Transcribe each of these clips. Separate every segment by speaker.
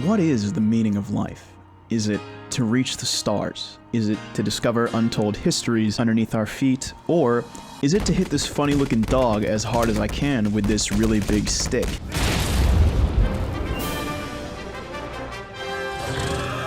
Speaker 1: What is the meaning of life? Is it to reach the stars? Is it to discover untold histories underneath our feet? Or is it to hit this funny-looking dog as hard as I can with this really big stick?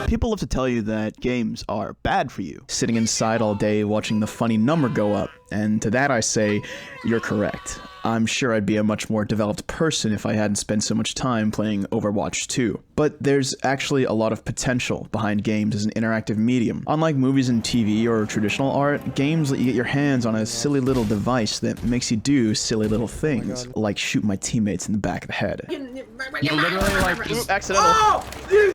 Speaker 1: People love to tell you that games are bad for you, sitting inside all day watching the funny number go up, and to that I say, you're correct. I'm sure I'd be a much more developed person if I hadn't spent so much time playing Overwatch 2. But there's actually a lot of potential behind games as an interactive medium. Unlike movies and TV or traditional art, games let you get your hands on a silly little device that makes you do silly little things, like shoot my teammates in the back of the head.
Speaker 2: You literally like
Speaker 1: Oops, accidental.
Speaker 2: Oh! You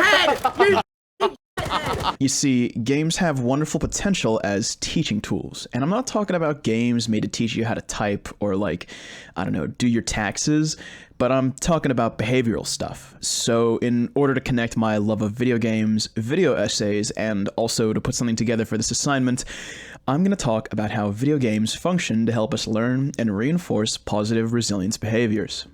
Speaker 2: head! You
Speaker 1: You see, games have wonderful potential as teaching tools, and I'm not talking about games made to teach you how to type or like, I don't know, do your taxes, but I'm talking about behavioral stuff. So in order to connect my love of video games, video essays, and also to put something together for this assignment, I'm going to talk about how video games function to help us learn and reinforce positive resilience behaviors.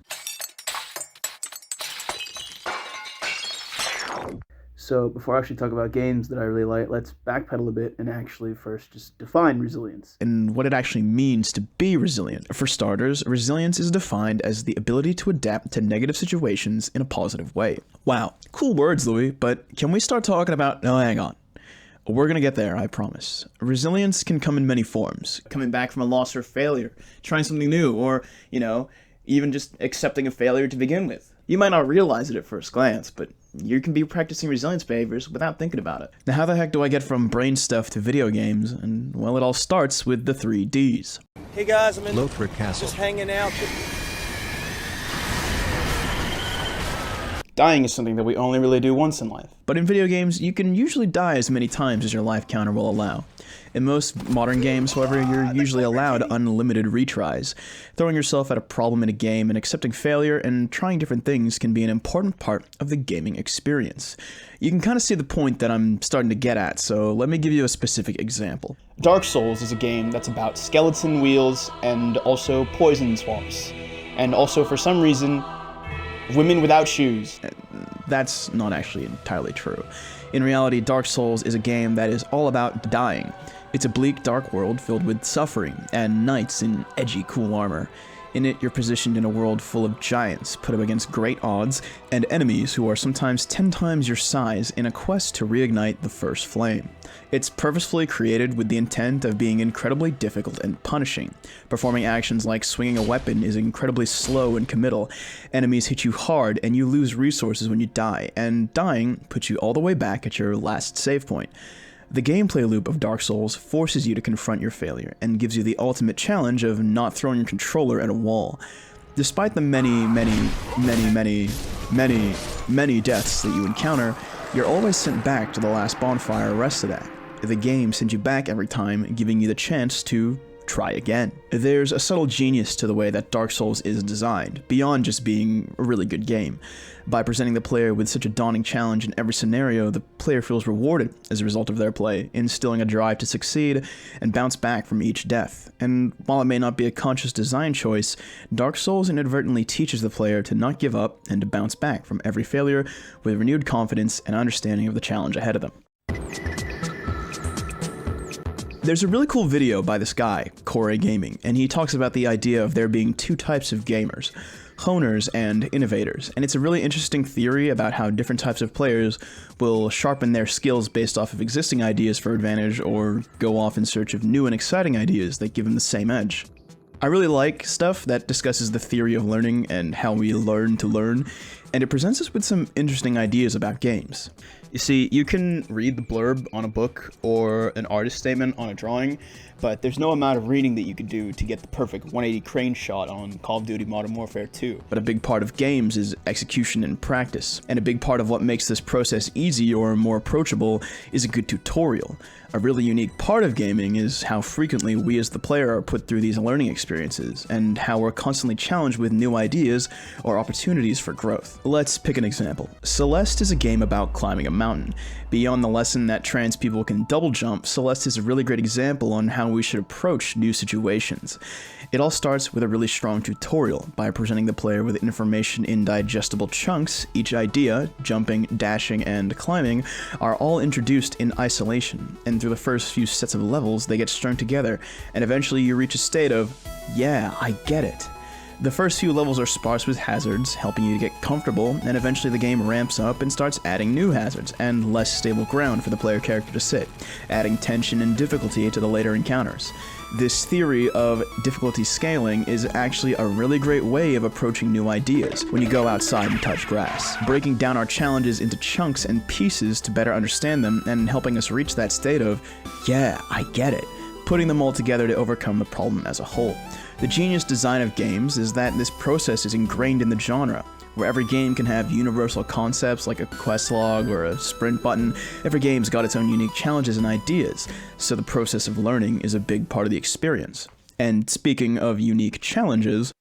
Speaker 1: So before I actually talk about games that I really like, let's backpedal a bit and actually first just define resilience and what it actually means to be resilient. For starters, resilience is defined as the ability to adapt to negative situations in a positive way. Wow, cool words, Louis, but can we start talking about... No, hang on. We're gonna get there, I promise. Resilience can come in many forms. Coming back from a loss or failure, trying something new, or, you know, even just accepting a failure to begin with. You might not realize it at first glance, but you can be practicing resilience behaviors without thinking about it. Now, how the heck do I get from brain stuff to video games? And, well, it all starts with the 3 Ds.
Speaker 3: Hey guys, I'm in
Speaker 4: Lothric Castle.
Speaker 3: just hanging out.
Speaker 1: Dying is something that we only really do once in life. But in video games, you can usually die as many times as your life counter will allow. In most modern games, however, you're usually allowed unlimited retries. Throwing yourself at a problem in a game and accepting failure and trying different things can be an important part of the gaming experience. You can kind of see the point that I'm starting to get at, so let me give you a specific example. Dark Souls is a game that's about skeleton wheels and also poison swamps. And also, for some reason, women without shoes. That's not actually entirely true. In reality, Dark Souls is a game that is all about dying. It's a bleak, dark world filled with suffering, and knights in edgy, cool armor. In it, you're positioned in a world full of giants, put up against great odds, and enemies who are sometimes 10 times your size in a quest to reignite the first flame. It's purposefully created with the intent of being incredibly difficult and punishing. Performing actions like swinging a weapon is incredibly slow and committal. Enemies hit you hard, and you lose resources when you die, and dying puts you all the way back at your last save point. The gameplay loop of Dark Souls forces you to confront your failure, and gives you the ultimate challenge of not throwing your controller at a wall. Despite the many deaths that you encounter, you're always sent back to the last bonfire rested at. The game sends you back every time, giving you the chance to try again. There's a subtle genius to the way that Dark Souls is designed, beyond just being a really good game. By presenting the player with such a daunting challenge in every scenario, the player feels rewarded as a result of their play, instilling a drive to succeed and bounce back from each death. And while it may not be a conscious design choice, Dark Souls inadvertently teaches the player to not give up and to bounce back from every failure with renewed confidence and understanding of the challenge ahead of them. There's a really cool video by this guy, Core Gaming, and he talks about the idea of there being 2 types of gamers, honers and innovators, and it's a really interesting theory about how different types of players will sharpen their skills based off of existing ideas for advantage or go off in search of new and exciting ideas that give them the same edge. I really like stuff that discusses the theory of learning and how we learn to learn, and it presents us with some interesting ideas about games. You see, you can read the blurb on a book or an artist statement on a drawing, but there's no amount of reading that you could do to get the perfect 180 crane shot on Call of Duty Modern Warfare 2. But a big part of games is execution and practice, and a big part of what makes this process easy or more approachable is a good tutorial. A really unique part of gaming is how frequently we as the player are put through these learning experiences, and how we're constantly challenged with new ideas or opportunities for growth. Let's pick an example. Celeste is a game about climbing a mountain. Beyond the lesson that trans people can double jump, Celeste is a really great example on how we should approach new situations. It all starts with a really strong tutorial by presenting the player with information in digestible chunks. Each idea, jumping, dashing, and climbing, are all introduced in isolation, and through the first few sets of levels they get strung together, and eventually you reach a state of, yeah, I get it. The first few levels are sparse with hazards, helping you to get comfortable, and eventually the game ramps up and starts adding new hazards, and less stable ground for the player character to sit, adding tension and difficulty to the later encounters. This theory of difficulty scaling is actually a really great way of approaching new ideas when you go outside and touch grass, breaking down our challenges into chunks and pieces to better understand them, and helping us reach that state of, yeah, I get it, putting them all together to overcome the problem as a whole. The genius design of games is that this process is ingrained in the genre, where every game can have universal concepts like a quest log or a sprint button. Every game's got its own unique challenges and ideas, so the process of learning is a big part of the experience. And speaking of unique challenges,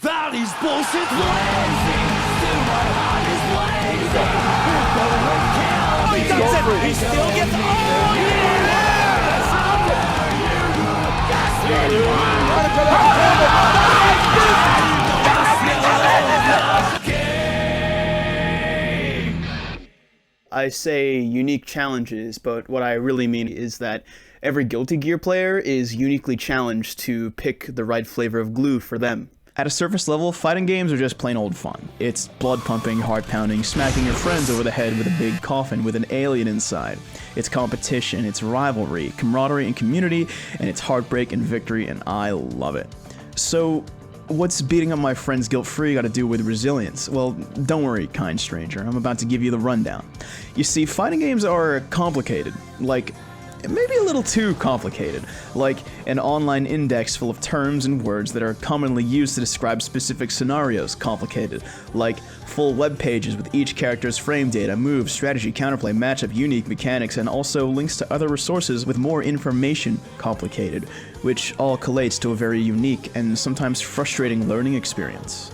Speaker 3: That is bullshit blazing. Still my heart is blazing. Oh, he does it. He still gets. Oh yeah!
Speaker 1: I say unique challenges, but what I really mean is that every Guilty Gear player is uniquely challenged to pick the right flavor of glue for them. At a surface level, fighting games are just plain old fun. It's blood pumping, heart pounding, smacking your friends over the head with a big coffin with an alien inside. It's competition, it's rivalry, camaraderie and community, and it's heartbreak and victory, and I love it. So, what's beating up my friends guilt-free got to do with resilience? Well, don't worry, kind stranger, I'm about to give you the rundown. You see, fighting games are complicated, like, maybe a little too complicated, like an online index full of terms and words that are commonly used to describe specific scenarios complicated, like full web pages with each character's frame data, moves, strategy, counterplay, matchup, unique mechanics, and also links to other resources with more information complicated, which all collates to a very unique and sometimes frustrating learning experience.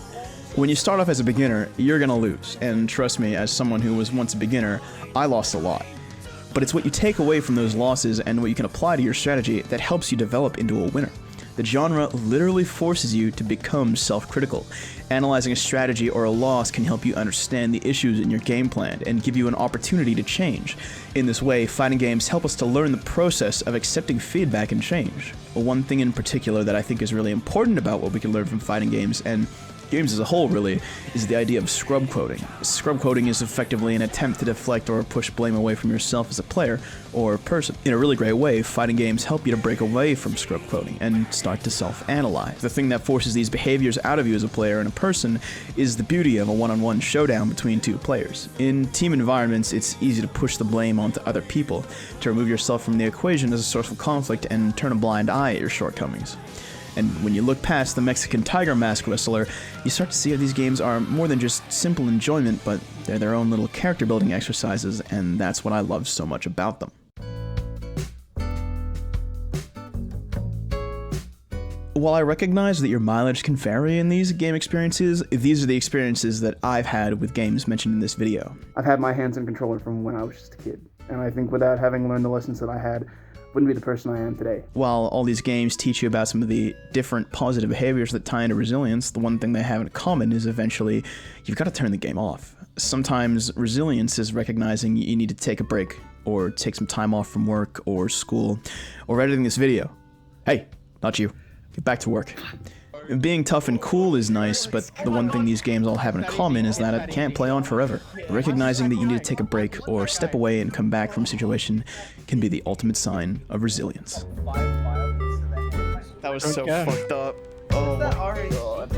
Speaker 1: When you start off as a beginner, you're gonna lose, and trust me, as someone who was once a beginner, I lost a lot. But it's what you take away from those losses and what you can apply to your strategy that helps you develop into a winner. The genre literally forces you to become self-critical. Analyzing a strategy or a loss can help you understand the issues in your game plan and give you an opportunity to change. In this way, fighting games help us to learn the process of accepting feedback and change. One thing in particular that I think is really important about what we can learn from fighting games, and games as a whole really, is the idea of scrub quoting. Scrub quoting is effectively an attempt to deflect or push blame away from yourself as a player or person. In a really great way, fighting games help you to break away from scrub quoting and start to self-analyze. The thing that forces these behaviors out of you as a player and a person is the beauty of a one-on-one showdown between two players. In team environments, it's easy to push the blame onto other people, to remove yourself from the equation as a source of conflict and turn a blind eye at your shortcomings. And when you look past the Mexican Tiger Mask Wrestler, you start to see how these games are more than just simple enjoyment, but they're their own little character building exercises, and that's what I love so much about them. While I recognize that your mileage can vary in these game experiences, these are the experiences that I've had with games mentioned in this video.
Speaker 4: I've had my hands on controller from when I was just a kid, and I think without having learned the lessons that I had, wouldn't be the person I am today.
Speaker 1: While all these games teach you about some of the different positive behaviors that tie into resilience, the one thing they have in common is eventually you've got to turn the game off. Sometimes resilience is recognizing you need to take a break, or take some time off from work or school, or editing this video. Hey, not you. Get back to work. Being tough and cool is nice, but the one thing these games all have in common is that it can't play on forever. Recognizing that you need to take a break or step away and come back from a situation can be the ultimate sign of resilience. That was so fucked up. Oh my god.